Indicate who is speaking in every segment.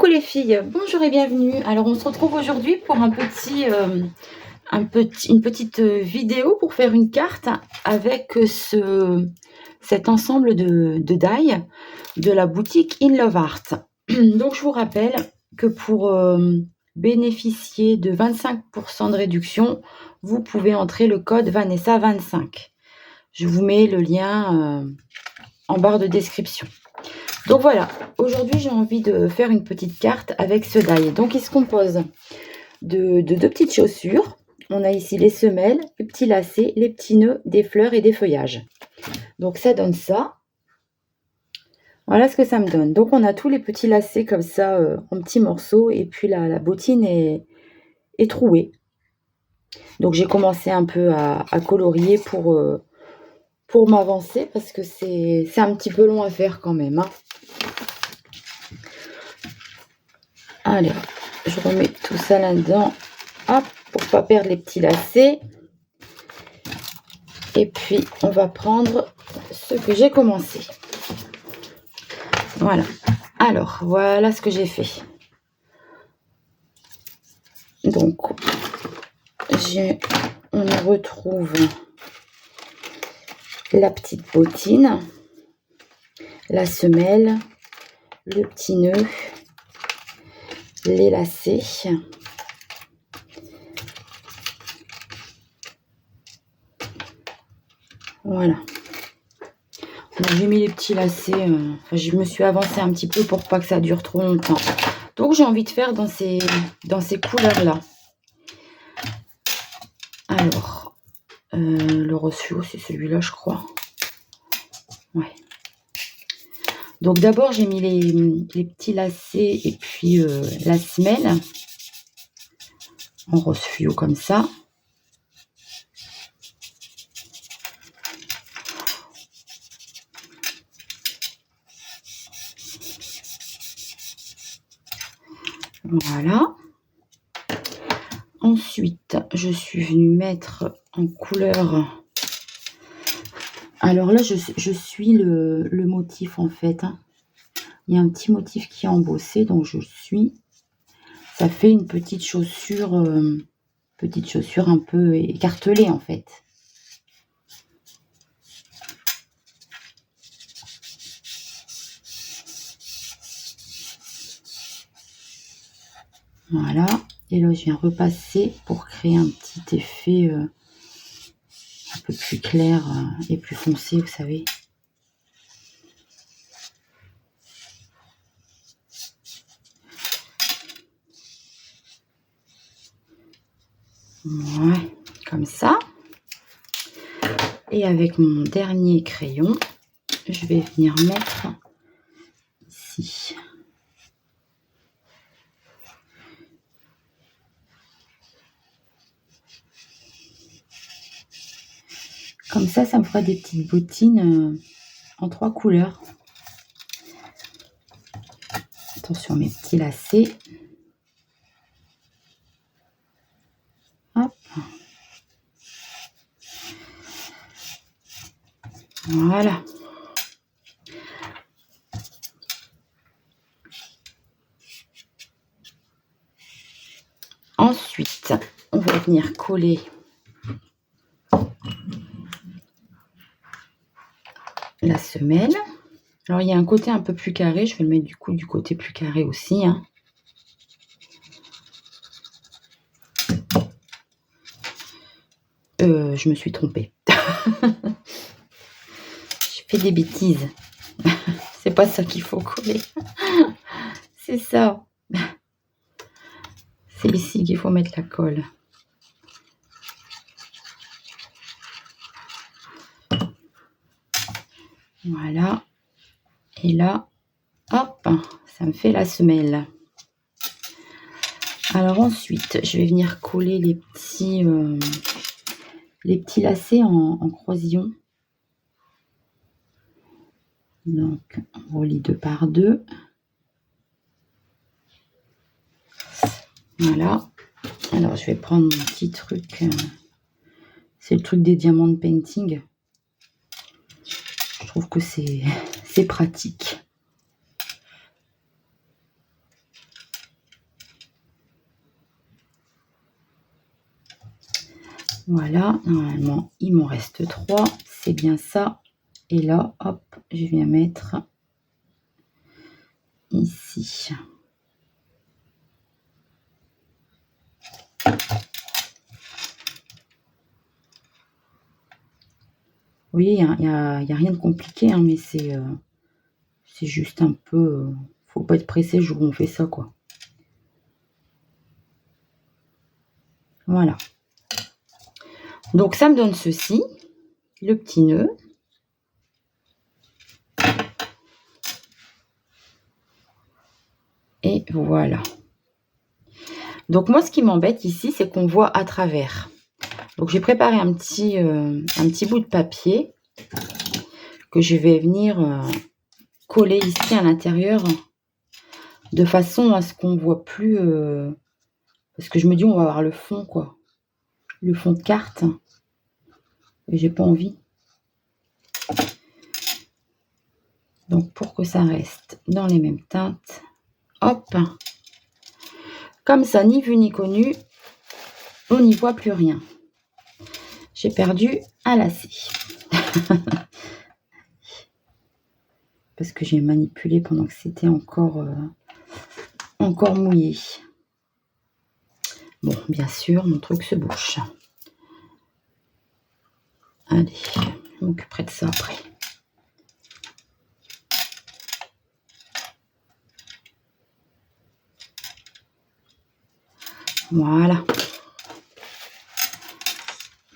Speaker 1: Coucou les filles, bonjour et bienvenue. Alors on se retrouve aujourd'hui pour une petite vidéo pour faire une carte avec cet ensemble de die de la boutique In Love Art. Donc je vous rappelle que pour bénéficier de 25% de réduction, vous pouvez entrer le code Vanessa25. Je vous mets le lien en barre de description. Donc voilà, aujourd'hui j'ai envie de faire une petite carte avec ce die. Donc il se compose de deux petites chaussures. On a ici les semelles, les petits lacets, les petits nœuds, des fleurs et des feuillages. Donc ça donne ça. Voilà ce que ça me donne. Donc on a tous les petits lacets comme ça en petits morceaux et puis la bottine est trouée. Donc j'ai commencé un peu à colorier pour m'avancer parce que c'est un petit peu long à faire quand même, hein. Allez, je remets tout ça là-dedans, hop, pour pas perdre les petits lacets. Et puis, on va prendre ce que j'ai commencé. Voilà. Alors, voilà ce que j'ai fait. Donc, on y retrouve la petite bottine, la semelle, le petit nœud, les lacets. Voilà. J'ai mis les petits lacets. Je me suis avancée un petit peu pour pas que ça dure trop longtemps. Donc j'ai envie de faire dans ces couleurs-là. Alors, le rose fluo, c'est celui-là, je crois. Ouais. Donc d'abord, j'ai mis les petits lacets et puis la semelle en rose fluo comme ça. Voilà. Ensuite, je suis venue mettre en couleur. Alors là, je suis le motif en fait, hein. Il y a un petit motif qui est embossé, donc je suis. Ça fait une petite chaussure un peu écartelée en fait. Voilà. Et là, je viens repasser pour créer un petit effet un peu plus clair et plus foncé, vous savez. Ouais, comme ça. Et avec mon dernier crayon, je vais venir mettre ici. Comme ça, ça me fera des petites bottines en 3 couleurs. Attention, mes petits lacets. Hop. Voilà. Ensuite, on va venir coller la semelle. Alors, il y a un côté un peu plus carré. Je vais le mettre du coup du côté plus carré aussi, hein. Je me suis trompée. Je fais des bêtises. C'est pas ça qu'il faut coller. C'est ça. C'est ici qu'il faut mettre la colle. Voilà. Et là, hop, ça me fait la semelle. Alors ensuite, je vais venir coller les petits lacets en croisillon. Donc, on relie 2 par 2. Voilà. Alors, je vais prendre mon petit truc. C'est le truc des diamants de painting. Je trouve que c'est pratique. Voilà, normalement, il m'en reste 3. C'est bien ça. Et là, hop, je viens mettre ici. Vous voyez, il n'y a rien de compliqué, hein, mais c'est juste un peu... faut pas être pressé le jour où on fait ça, quoi. Voilà. Donc, ça me donne ceci, le petit nœud. Et voilà. Donc, moi, ce qui m'embête ici, c'est qu'on voit à travers. Donc, j'ai préparé un petit bout de papier que je vais venir coller ici à l'intérieur de façon à ce qu'on ne voit plus... parce que je me dis, on va avoir le fond, quoi. Le fond de carte. Et j'ai pas envie. Donc, pour que ça reste dans les mêmes teintes, hop. Comme ça, ni vu ni connu, on n'y voit plus rien. J'ai perdu un lacet. Parce que j'ai manipulé pendant que c'était encore mouillé. Bon, bien sûr, mon truc se bouche. Allez, je m'occuperai de ça après. Voilà.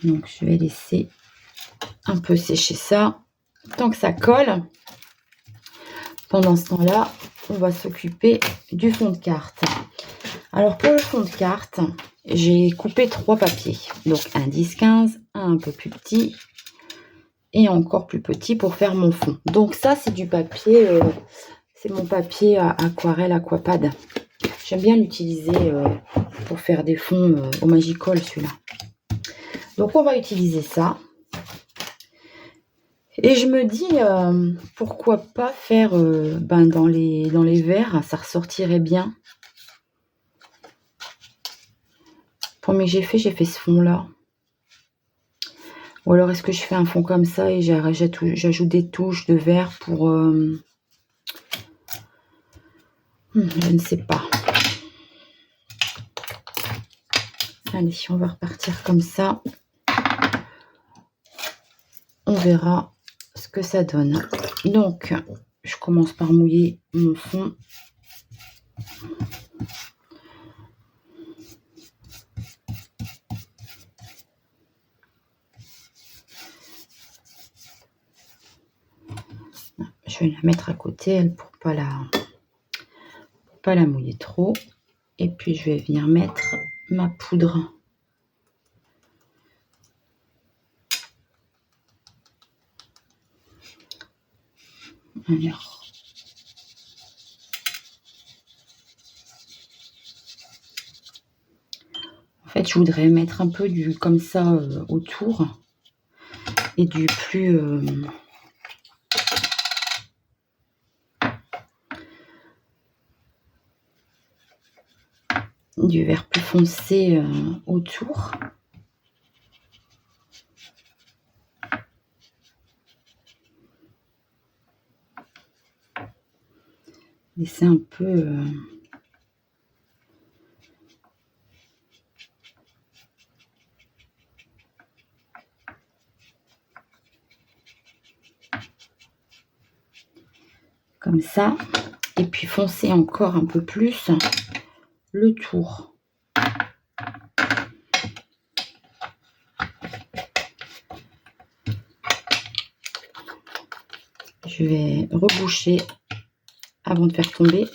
Speaker 1: Donc, je vais laisser un peu sécher ça. Tant que ça colle, pendant ce temps-là, on va s'occuper du fond de carte. Alors, pour le fond de carte, j'ai coupé 3 papiers. Donc, un 10-15, un peu plus petit et encore plus petit pour faire mon fond. Donc, ça, c'est du papier, c'est mon papier aquarelle Aquapad. J'aime bien l'utiliser pour faire des fonds au Magicol, celui-là. Donc, on va utiliser ça. Et je me dis, pourquoi pas faire dans les verres, ça ressortirait bien. Premier que j'ai fait ce fond-là. Ou alors, est-ce que je fais un fond comme ça et j'ajoute des touches de verre pour... je ne sais pas. Allez, on va repartir comme ça. On verra ce que ça donne. Donc, je commence par mouiller mon fond. Je vais la mettre à côté, elle, pour pas la mouiller trop. Et puis, je vais venir mettre ma poudre. Alors, en fait, je voudrais mettre un peu du comme ça autour et du plus du vert plus foncé autour. Laisser un peu comme ça, et puis foncer encore un peu plus le tour. Je vais reboucher avant de faire tomber.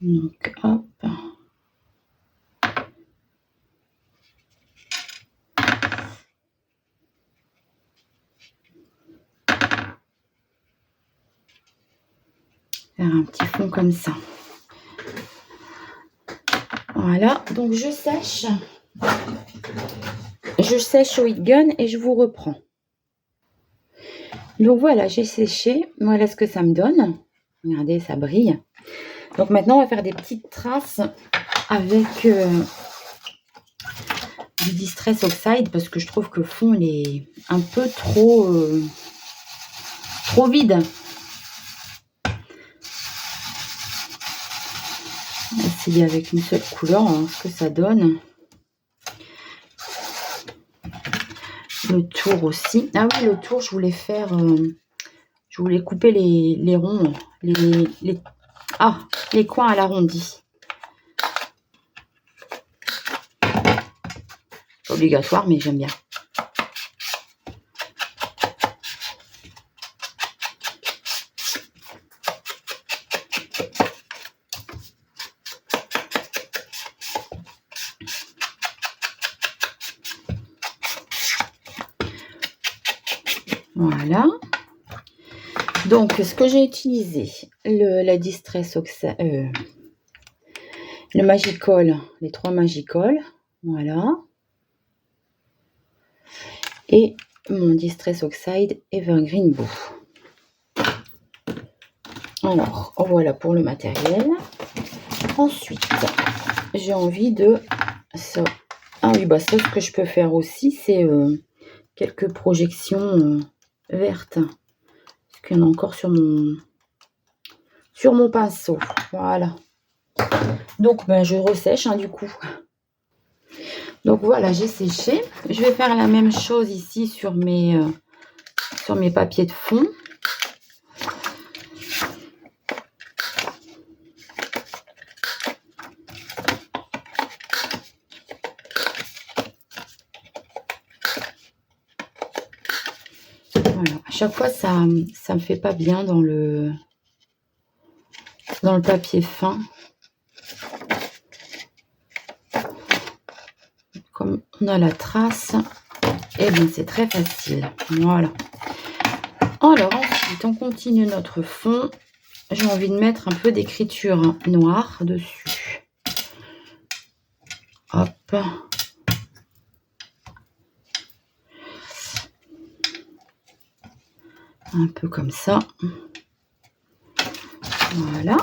Speaker 1: Donc hop. Faire un petit fond comme ça. Voilà, donc je sèche. Je sèche au heat gun et je vous reprends. Donc voilà, j'ai séché. Voilà ce que ça me donne. Regardez, ça brille. Donc maintenant, on va faire des petites traces avec du Distress Oxide parce que je trouve que le fond il est un peu trop vide. On va essayer avec une seule couleur, hein, ce que ça donne. Le tour aussi. Ah oui, le tour, je voulais faire... je voulais couper les ronds, les coins à l'arrondi. Pas obligatoire, mais j'aime bien. Voilà. Donc, ce que j'ai utilisé, la Distress Oxide, le Magicol, les 3 Magicol, voilà. Et mon Distress Oxide Evergreen Beau. Alors, voilà pour le matériel. Ensuite, j'ai envie de ça. Ah oui, bah ça, ce que je peux faire aussi, c'est quelques projections vertes. Parce qu'il y en a encore sur mon pinceau. Voilà. Donc, ben, je ressèche du coup. Donc voilà, j'ai séché. Je vais faire la même chose ici sur mes papiers de fond. Voilà. À chaque fois, ça me fait pas bien dans le papier fin. Comme on a la trace, et bien c'est très facile. Voilà. Alors ensuite, on continue notre fond. J'ai envie de mettre un peu d'écriture noire dessus. Hop. Un peu comme ça. Voilà.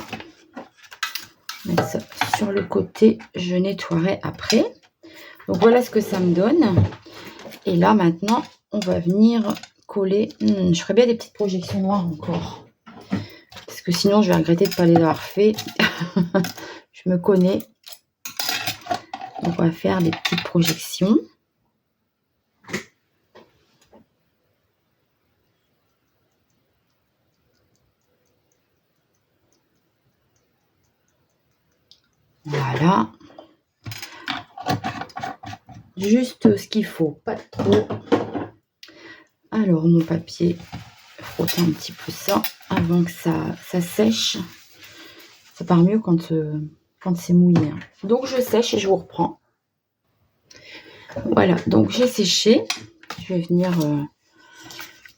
Speaker 1: Mettre ça sur le côté, je nettoierai après. Donc voilà ce que ça me donne. Et là maintenant, on va venir coller. Je ferai bien des petites projections noires encore. Parce que sinon, je vais regretter de ne pas les avoir fait. Je me connais. Donc on va faire des petites projections. Voilà. Juste ce qu'il faut, pas trop. Alors mon papier, frotter un petit peu ça avant que ça sèche. Ça part mieux quand c'est mouillé. Donc je sèche et je vous reprends. Voilà, donc j'ai séché. Je vais venir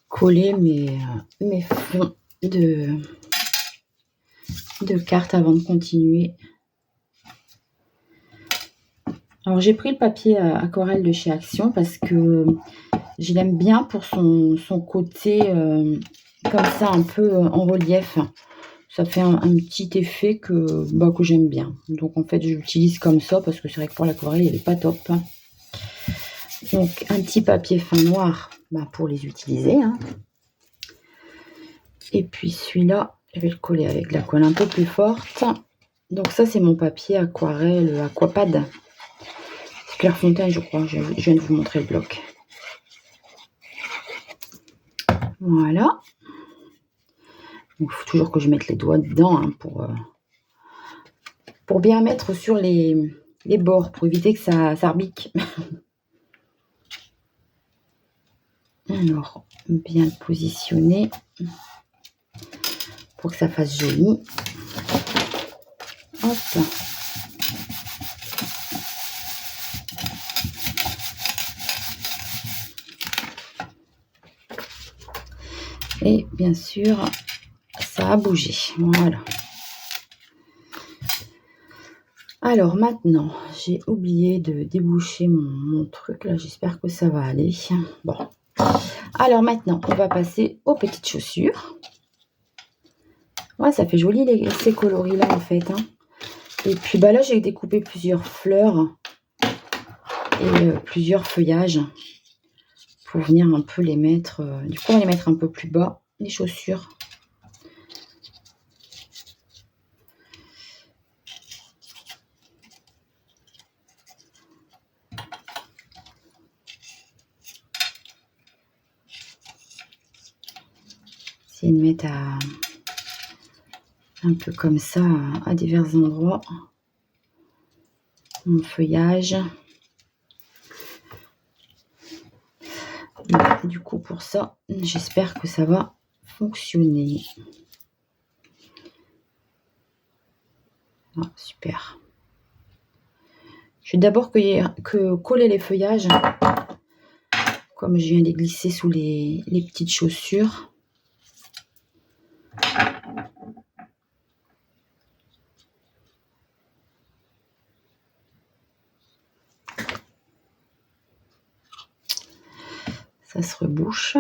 Speaker 1: coller mes fonds de cartes avant de continuer. Alors j'ai pris le papier aquarelle de chez Action parce que je l'aime bien pour son côté comme ça un peu en relief. Ça fait un petit effet que j'aime bien. Donc en fait je l'utilise comme ça parce que c'est vrai que pour l'aquarelle il n'est pas top. Donc un petit papier fin noir pour les utiliser. Et puis celui-là, je vais le coller avec la colle un peu plus forte. Donc ça c'est mon papier aquarelle Aquapad. Clairefontaine, je crois. Je viens de vous montrer le bloc. Voilà. Il faut toujours que je mette les doigts dedans pour bien mettre sur les bords, pour éviter que ça rebique. Alors, bien le positionner pour que ça fasse joli. Hop. Et bien sûr, ça a bougé. Voilà. Alors maintenant, j'ai oublié de déboucher mon truc. Là, j'espère que ça va aller. Bon, Alors maintenant, on va passer aux petites chaussures. Ouais, ça fait joli ces coloris-là en fait. Hein. Et puis bah là, j'ai découpé plusieurs fleurs et plusieurs feuillages pour venir un peu les mettre. Du coup, on va les mettre un peu plus bas, les chaussures. Essayer de mettre un peu comme ça à divers endroits. Mon feuillage. Du coup, pour ça, j'espère que ça va fonctionner. Ah, super. Je vais d'abord coller les feuillages, comme je viens de les glisser sous les petites chaussures. Ça se rebouche.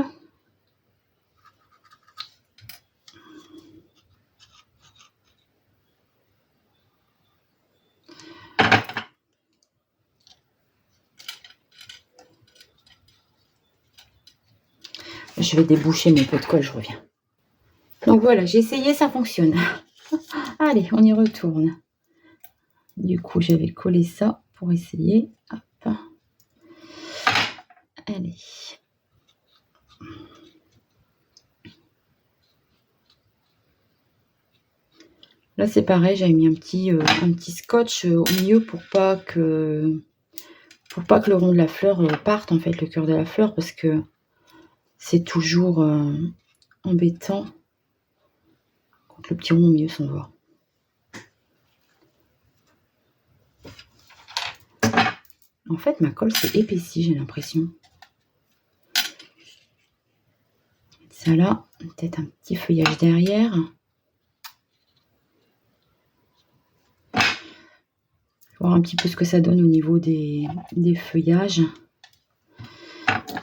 Speaker 1: Je vais déboucher mes pots de colle, je reviens. Donc voilà, j'ai essayé, ça fonctionne. Allez, on y retourne. Du coup, j'avais collé ça pour essayer. Hop. Allez. Là, c'est pareil, j'avais mis un petit scotch au milieu pour pas que le rond de la fleur parte, en fait, le cœur de la fleur, parce que c'est toujours embêtant quand le petit rond au milieu s'en va. En fait, ma colle s'est épaissie, j'ai l'impression. Ça là, peut-être un petit feuillage derrière. Voir un petit peu ce que ça donne au niveau des feuillages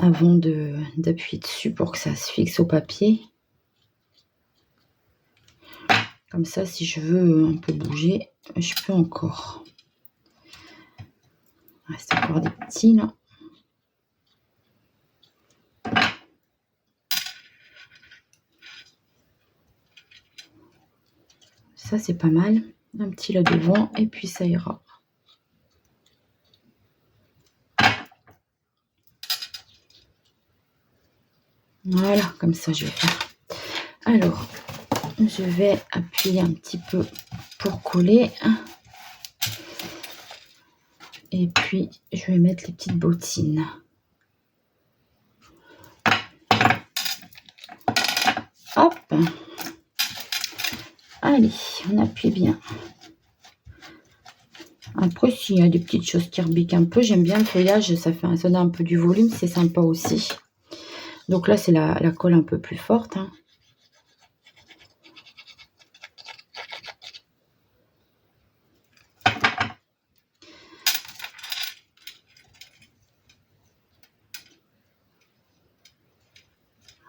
Speaker 1: avant d'appuyer dessus pour que ça se fixe au papier. Comme ça, si je veux un peu bouger, je peux encore. Il reste encore des petits là. Ça, c'est pas mal. Un petit là devant et puis ça ira. Voilà, comme ça je vais faire. Alors, je vais appuyer un petit peu pour coller. Et puis, je vais mettre les petites bottines. Hop. Allez, on appuie bien. Après, s'il y a des petites choses qui rebiquent un peu, j'aime bien le feuillage, ça donne un peu du volume, c'est sympa aussi. Donc là, c'est la colle un peu plus forte. Hein.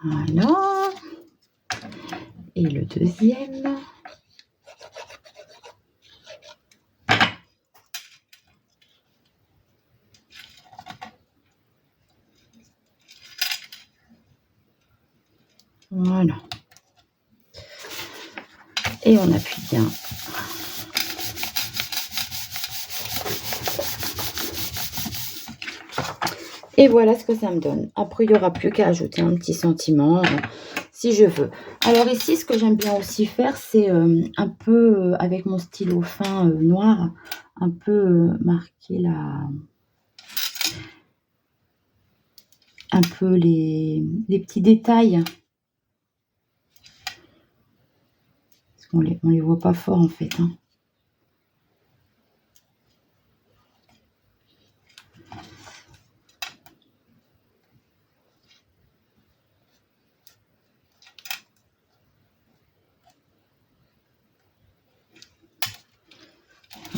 Speaker 1: Voilà. Et le deuxième. Voilà. Et on appuie bien. Et voilà ce que ça me donne. Après, il n'y aura plus qu'à ajouter un petit sentiment si je veux. Alors ici, ce que j'aime bien aussi faire, c'est un peu, avec mon stylo fin noir, un peu marquer un peu les petits détails. Parce qu'on les voit pas fort en fait. Hein.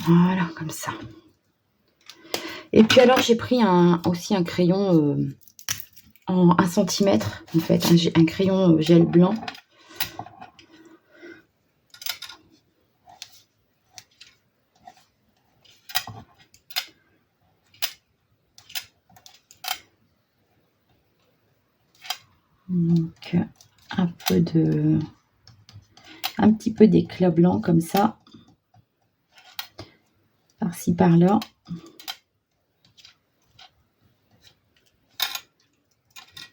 Speaker 1: Voilà, comme ça. Et puis alors, j'ai pris aussi un crayon en 1 centimètre, en fait, un crayon gel blanc. Donc, un petit peu d'éclat blanc comme ça, par-ci par-là.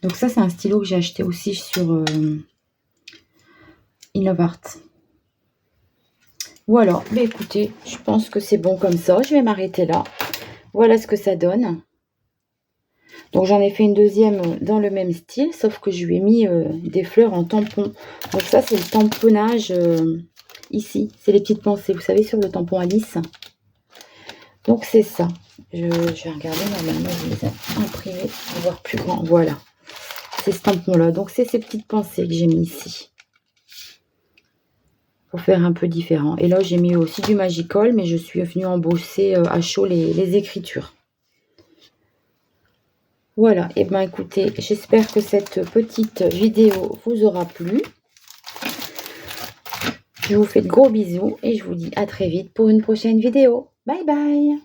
Speaker 1: Donc ça, c'est un stylo que j'ai acheté aussi sur InLoveArt. Voilà, mais écoutez, je pense que c'est bon comme ça. Je vais m'arrêter là. Voilà ce que ça donne. Donc j'en ai fait une deuxième dans le même style, sauf que je lui ai mis des fleurs en tampon. Donc ça, c'est le tamponnage ici. C'est les petites pensées, vous savez, sur le tampon Alice. Donc c'est ça. Je vais regarder, normalement je les ai imprimés pour voir plus grand. Voilà, c'est ce tampon-là. Donc c'est ces petites pensées que j'ai mis ici. Pour faire un peu différent. Et là, j'ai mis aussi du Magical, mais je suis venue embosser à chaud les écritures. Voilà, et bien écoutez, j'espère que cette petite vidéo vous aura plu. Je vous fais de gros bisous et je vous dis à très vite pour une prochaine vidéo. Bye bye!